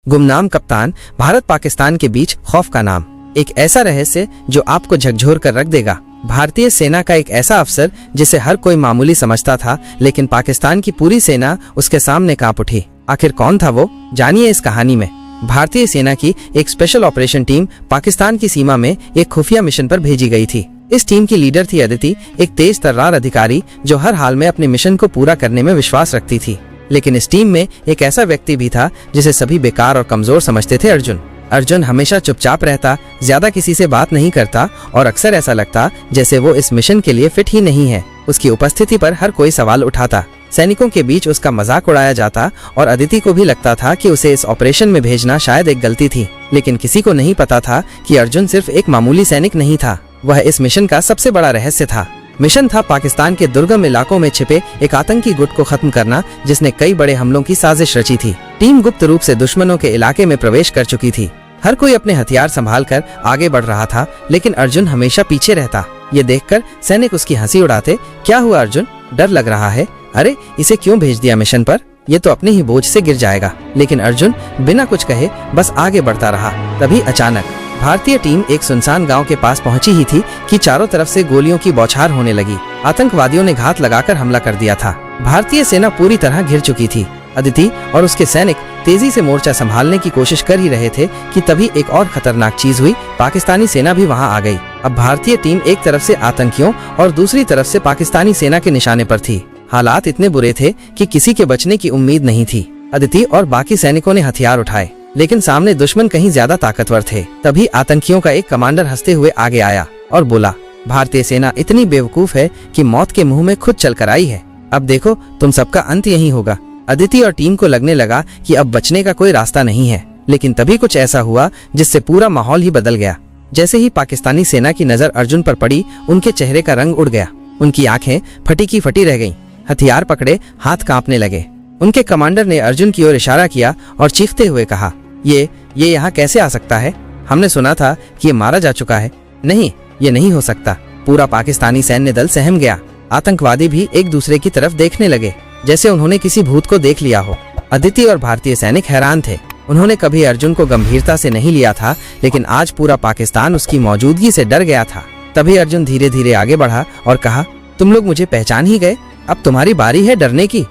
गुमनाम कप्तान, भारत पाकिस्तान के बीच खौफ का नाम। एक ऐसा रहस्य जो आपको झकझोर कर रख देगा। भारतीय सेना का एक ऐसा अफसर जिसे हर कोई मामूली समझता था, लेकिन पाकिस्तान की पूरी सेना उसके सामने कांप उठी। आखिर कौन था वो, जानिए इस कहानी में। भारतीय सेना की एक स्पेशल ऑपरेशन टीम पाकिस्तान की सीमा में एक खुफिया मिशन पर भेजी गई थी। इस टीम की लीडर थी अदिति, एक तेज तर्रार अधिकारी जो हर हाल में अपने मिशन को पूरा करने में विश्वास रखती थी। लेकिन इस टीम में एक ऐसा व्यक्ति भी था जिसे सभी बेकार और कमजोर समझते थे, अर्जुन। अर्जुन हमेशा चुपचाप रहता, ज्यादा किसी से बात नहीं करता और अक्सर ऐसा लगता जैसे वो इस मिशन के लिए फिट ही नहीं है। उसकी उपस्थिति पर हर कोई सवाल उठाता, सैनिकों के बीच उसका मजाक उड़ाया जाता और अदिति को भी लगता था कि उसे इस ऑपरेशन में भेजना शायद एक गलती थी। लेकिन किसी को नहीं पता था कि अर्जुन सिर्फ एक मामूली सैनिक नहीं था, वह इस मिशन का सबसे बड़ा रहस्य था। मिशन था पाकिस्तान के दुर्गम इलाकों में छिपे एक आतंकी गुट को खत्म करना, जिसने कई बड़े हमलों की साजिश रची थी। टीम गुप्त रूप से दुश्मनों के इलाके में प्रवेश कर चुकी थी। हर कोई अपने हथियार संभालकर आगे बढ़ रहा था, लेकिन अर्जुन हमेशा पीछे रहता। ये देखकर सैनिक उसकी हंसी उड़ाते। क्या हुआ अर्जुन, डर लग रहा है? अरे इसे क्यों भेज दिया मिशन पर, ये तो अपने ही बोझ से गिर जाएगा। लेकिन अर्जुन बिना कुछ कहे बस आगे बढ़ता रहा। तभी अचानक भारतीय टीम एक सुनसान गांव के पास पहुंची ही थी कि चारों तरफ से गोलियों की बौछार होने लगी। आतंकवादियों ने घात लगाकर हमला कर दिया था। भारतीय सेना पूरी तरह घिर चुकी थी। अदिति और उसके सैनिक तेजी से मोर्चा संभालने की कोशिश कर ही रहे थे कि तभी एक और खतरनाक चीज हुई। पाकिस्तानी सेना भी वहां आ गई। अब भारतीय टीम एक तरफ से आतंकियों और दूसरी तरफ से पाकिस्तानी सेना के निशाने पर थी। हालात इतने बुरे थे कि किसी के बचने की उम्मीद नहीं थी। अदिति और बाकी सैनिकों ने हथियार उठाए, लेकिन सामने दुश्मन कहीं ज्यादा ताकतवर थे। तभी आतंकियों का एक कमांडर हंसते हुए आगे आया और बोला, भारतीय सेना इतनी बेवकूफ है कि मौत के मुंह में खुद चलकर आई है। अब देखो तुम सबका अंत यही होगा। अदिति और टीम को लगने लगा कि अब बचने का कोई रास्ता नहीं है। लेकिन तभी कुछ ऐसा हुआ जिससे पूरा माहौल ही बदल गया। जैसे ही पाकिस्तानी सेना की नजर अर्जुन पर पड़ी, उनके चेहरे का रंग उड़ गया। उनकी आंखें फटी की फटी रह गईं। हथियार पकड़े हाथ कांपने लगे। उनके कमांडर ने अर्जुन की ओर इशारा किया और चीखते हुए कहा, ये यहाँ कैसे आ सकता है? हमने सुना था कि ये मारा जा चुका है। नहीं, ये नहीं हो सकता। पूरा पाकिस्तानी सैन्य दल सहम गया। आतंकवादी भी एक दूसरे की तरफ देखने लगे, जैसे उन्होंने किसी भूत को देख लिया हो। अदिति और भारतीय सैनिक हैरान थे। उन्होंने कभी अर्जुन को गंभीरता से नहीं लिया था, लेकिन आज पूरा पाकिस्तान उसकी मौजूदगी से डर गया था। तभी अर्जुन धीरे धीरे आगे बढ़ा और कहा, तुम लोग मुझे पहचान ही गए, अब तुम्हारी बारी है डरने की।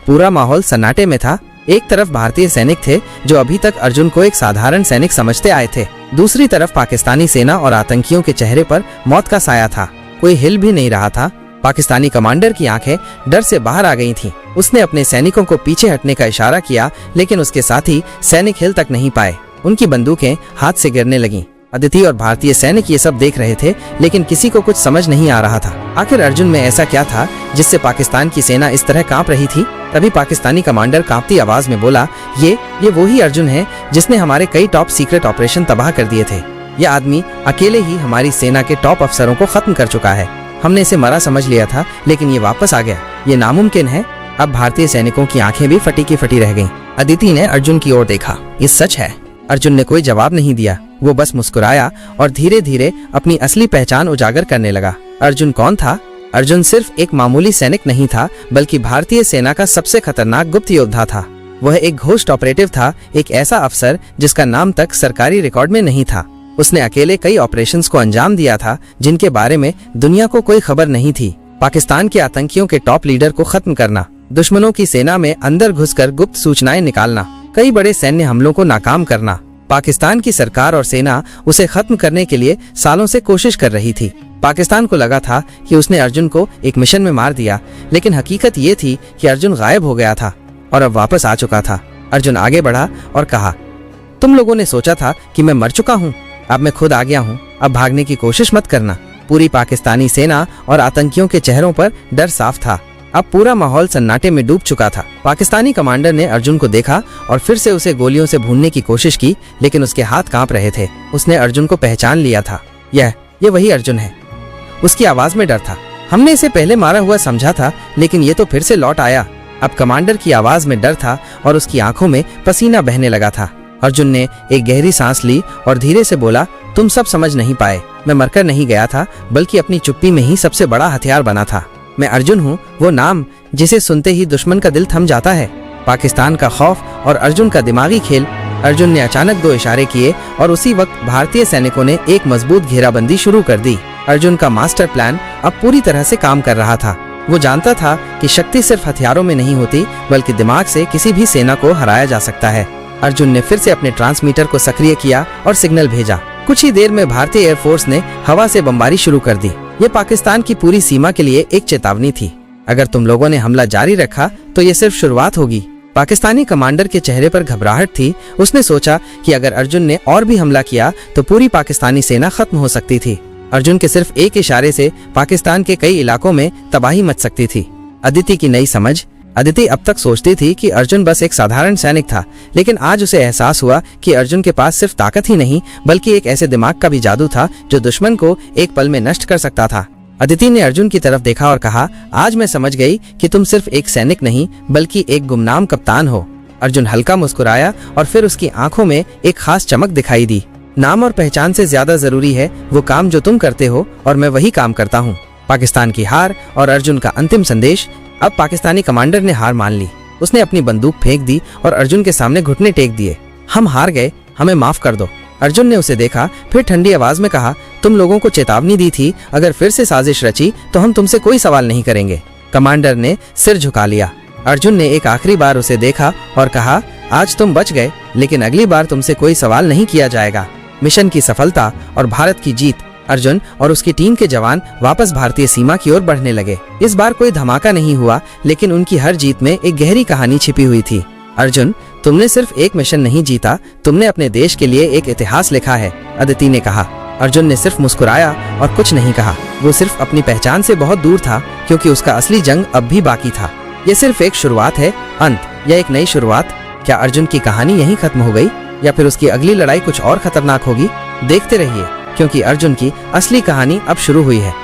पूरा माहौल सन्नाटे में था। एक तरफ भारतीय सैनिक थे जो अभी तक अर्जुन को एक साधारण सैनिक समझते आए थे। दूसरी तरफ पाकिस्तानी सेना और आतंकियों के चेहरे पर मौत का साया था। कोई हिल भी नहीं रहा था। पाकिस्तानी कमांडर की आंखें डर से बाहर आ गई थीं। उसने अपने सैनिकों को पीछे हटने का इशारा किया, लेकिन उसके साथी सैनिक हिल तक नहीं पाए। उनकी बंदूकें हाथ से गिरने लगीं। अदिति और भारतीय सैनिक ये सब देख रहे थे, लेकिन किसी को कुछ समझ नहीं आ रहा था। आखिर अर्जुन में ऐसा क्या था जिससे पाकिस्तान की सेना इस तरह कांप रही थी? तभी पाकिस्तानी कमांडर कांपती आवाज में बोला, ये वही अर्जुन है जिसने हमारे कई टॉप सीक्रेट ऑपरेशन तबाह कर दिए थे। ये आदमी अकेले ही हमारी सेना के टॉप अफसरों को खत्म कर चुका है। हमने इसे मरा समझ लिया था, लेकिन ये वापस आ गया। ये नामुमकिन है। अब भारतीय सैनिकों की आंखें भी फटी की फटी रह गईं। अदिति ने अर्जुन की ओर देखा। ये सच है? अर्जुन ने कोई जवाब नहीं दिया। वो बस मुस्कुराया और धीरे धीरे अपनी असली पहचान उजागर करने लगा। अर्जुन कौन था? अर्जुन सिर्फ एक मामूली सैनिक नहीं था, बल्कि भारतीय सेना का सबसे खतरनाक गुप्त योद्धा था। वह एक घोस्ट ऑपरेटिव था, एक ऐसा अफसर जिसका नाम तक सरकारी रिकॉर्ड में नहीं था। उसने अकेले कई ऑपरेशंस को अंजाम दिया था जिनके बारे में दुनिया को कोई खबर नहीं थी। पाकिस्तान के आतंकियों के टॉप लीडर को खत्म करना, दुश्मनों की सेना में अंदर घुसकर गुप्त सूचनाएं निकालना, कई बड़े सैन्य हमलों को नाकाम करना। पाकिस्तान की सरकार और सेना उसे खत्म करने के लिए सालों से कोशिश कर रही थी। पाकिस्तान को लगा था कि उसने अर्जुन को एक मिशन में मार दिया, लेकिन हकीकत ये थी कि अर्जुन गायब हो गया था और अब वापस आ चुका था। अर्जुन आगे बढ़ा और कहा, तुम लोगों ने सोचा था कि मैं मर चुका हूँ, अब मैं खुद आ गया हूँ। अब भागने की कोशिश मत करना। पूरी पाकिस्तानी सेना और आतंकियों के चेहरों पर डर साफ था। अब पूरा माहौल सन्नाटे में डूब चुका था। पाकिस्तानी कमांडर ने अर्जुन को देखा और फिर से उसे गोलियों से भूनने की कोशिश की, लेकिन उसके हाथ कांप रहे थे। उसने अर्जुन को पहचान लिया था। यह वही अर्जुन है। उसकी आवाज में डर था। हमने इसे पहले मारा हुआ समझा था, लेकिन ये तो फिर से लौट आया। अब कमांडर की आवाज में डर था और उसकी आंखों में पसीना बहने लगा था। अर्जुन ने एक गहरी सांस ली और धीरे से बोला, तुम सब समझ नहीं पाए। मैं मरकर नहीं गया था, बल्कि अपनी चुप्पी में ही सबसे बड़ा हथियार बना था। मैं अर्जुन हूँ, वो नाम जिसे सुनते ही दुश्मन का दिल थम जाता है। पाकिस्तान का खौफ और अर्जुन का दिमागी खेल अर्जुन ने अचानक 2 इशारे किए और उसी वक्त भारतीय सैनिकों ने एक मजबूत घेराबंदी शुरू कर दी। अर्जुन का मास्टर प्लान अब पूरी तरह से काम कर रहा था। वो जानता था कि शक्ति सिर्फ हथियारों में नहीं होती, बल्कि दिमाग से किसी भी सेना को हराया जा सकता है। अर्जुन ने फिर से अपने ट्रांसमीटर को सक्रिय किया और सिग्नल भेजा। कुछ ही देर में भारतीय एयरफोर्स ने हवा से बमबारी शुरू कर दी। ये पाकिस्तान की पूरी सीमा के लिए एक चेतावनी थी। अगर तुम लोगों ने हमला जारी रखा तो ये सिर्फ शुरुआत होगी। पाकिस्तानी कमांडर के चेहरे पर घबराहट थी। उसने सोचा कि अगर अर्जुन ने और भी हमला किया तो पूरी पाकिस्तानी सेना खत्म हो सकती थी। अर्जुन के सिर्फ एक इशारे से पाकिस्तान के कई इलाकों में तबाही मच सकती थी। अदिति की नई समझ। अदिति अब तक सोचती थी कि अर्जुन बस एक साधारण सैनिक था, लेकिन आज उसे एहसास हुआ कि अर्जुन के पास सिर्फ ताकत ही नहीं, बल्कि एक ऐसे दिमाग का भी जादू था जो दुश्मन को एक पल में नष्ट कर सकता था। अदिति ने अर्जुन की तरफ देखा और कहा, आज मैं समझ गई कि तुम सिर्फ एक सैनिक नहीं, बल्कि एक गुमनाम कप्तान हो। अर्जुन हल्का मुस्कुराया और फिर उसकी आंखों में एक खास चमक दिखाई दी। नाम और पहचान से ज्यादा जरूरी है वो काम जो तुम करते हो, और मैं वही काम करता हूँ। पाकिस्तान की हार और अर्जुन का अंतिम संदेश। अब पाकिस्तानी कमांडर ने हार मान ली। उसने अपनी बंदूक फेंक दी और अर्जुन के सामने घुटने टेक दिए। हम हार गए, हमें माफ कर दो। अर्जुन ने उसे देखा, फिर ठंडी आवाज में कहा, तुम लोगों को चेतावनी दी थी, अगर फिर से साजिश रची तो हम तुमसे कोई सवाल नहीं करेंगे। कमांडर ने सिर झुका लिया। अर्जुन ने एक आखिरी बार उसे देखा और कहा, आज तुम बच गए, लेकिन अगली बार तुमसे कोई सवाल नहीं किया जाएगा। मिशन की सफलता और भारत की जीत। अर्जुन और उसकी टीम के जवान वापस भारतीय सीमा की ओर बढ़ने लगे। इस बार कोई धमाका नहीं हुआ, लेकिन उनकी हर जीत में एक गहरी कहानी छिपी हुई थी। अर्जुन, तुमने सिर्फ एक मिशन नहीं जीता, तुमने अपने देश के लिए एक इतिहास लिखा है, अदिति ने कहा। अर्जुन ने सिर्फ मुस्कुराया और कुछ नहीं कहा। वो सिर्फ अपनी पहचान से बहुत दूर था, क्योंकि उसका असली जंग अब भी बाकी था। ये सिर्फ एक शुरुआत है, अंत या एक नई शुरुआत। क्या अर्जुन की कहानी यहीं खत्म हो गई, या फिर उसकी अगली लड़ाई कुछ और खतरनाक होगी? देखते रहिए, क्योंकि अर्जुन की असली कहानी अब शुरू हुई है।